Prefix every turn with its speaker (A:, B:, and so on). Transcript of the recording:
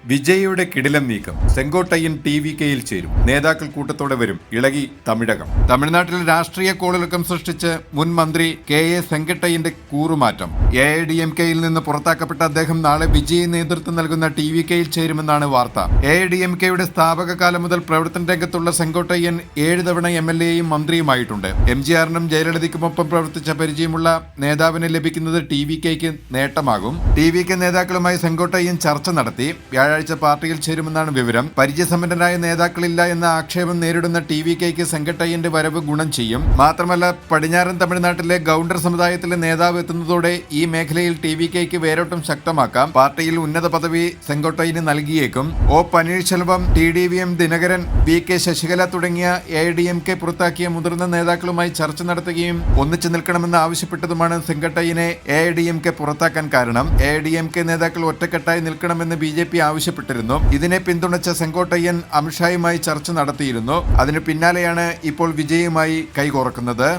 A: വിജയിയുടെ കിടിലം നീക്കം. സെങ്കോട്ടയ്യൻ TVKയിൽ ചേരും. നേതാക്കൾ കൂട്ടത്തോടെ വരും. ഇളകി തമിഴകം. തമിഴ്നാട്ടിൽ രാഷ്ട്രീയ കോളിളക്കം സൃഷ്ടിച്ച് മുൻ മന്ത്രി KA സെങ്കട്ടയ്യന്റെ കൂറുമാറ്റം. AIDMKയിൽ നിന്ന് പുറത്താക്കപ്പെട്ട അദ്ദേഹം നാളെ വിജയ് നേതൃത്വം നൽകുന്ന TVKയിൽ ചേരുമെന്നാണ് വാർത്ത. AIDMKയുടെ സ്ഥാപക കാലം മുതൽ പ്രവർത്തന രംഗത്തുള്ള സെങ്കോട്ടയ്യൻ 7 തവണ MLAയും മന്ത്രിയുമായിട്ടുണ്ട്. MGRനും ജയലളിതയ്ക്കുമൊപ്പം പ്രവർത്തിച്ച പരിചയമുള്ള നേതാവിനെ ലഭിക്കുന്നത് TVKയ്ക്ക് നേട്ടമാകും. TVK നേതാക്കളുമായി സെങ്കോട്ടയ്യൻ ചർച്ച നടത്തി. വ്യാഴാഴ്ച പാർട്ടിയിൽ ചേരുമെന്നാണ് വിവരം. പരിചയസമ്പന്നരായ നേതാക്കളില്ല എന്ന ആക്ഷേപം നേരിടുന്ന TVKയ്ക്ക് സെങ്കട്ടയ്യന്റെ വരവ് ഗുണം ചെയ്യും. മാത്രമല്ല, പടിഞ്ഞാറൻ തമിഴ്നാട്ടിലെ ഗൗണ്ടർ സമുദായത്തിലെ നേതാവ് എത്തുന്നതോടെ ഈ മേഖലയിൽ TVKയ്ക്ക് വേരോട്ടം ശക്തമാക്കാം. പാർട്ടിയിൽ ഉന്നത പദവി സെങ്കോട്ടയ്യന് നൽകിയേക്കും. O Panneerselvam, TDVM Dinakaran, VK Sasikala തുടങ്ങിയ AIDMK പുറത്താക്കിയ മുതിർന്ന നേതാക്കളുമായി ചർച്ച നടത്തുകയും ഒന്നിച്ചു നിൽക്കണമെന്ന് ആവശ്യപ്പെട്ടതുമാണ് സെങ്കട്ടയ്യനെ AIDMK പുറത്താക്കാൻ കാരണം. AIDMK നേതാക്കൾ ഒറ്റക്കെട്ടായി നിൽക്കണമെന്ന് BJP ആവശ്യപ്പെട്ടിരുന്നു. ഇതിനെ പിന്തുണച്ച സെങ്കോട്ടയ്യൻ അമിത്ഷായുമായി ചർച്ച നടത്തിയിരുന്നു. അതിനു പിന്നാലെയാണ് ഇപ്പോൾ വിജയുമായി കൈകോർക്കുന്നത്.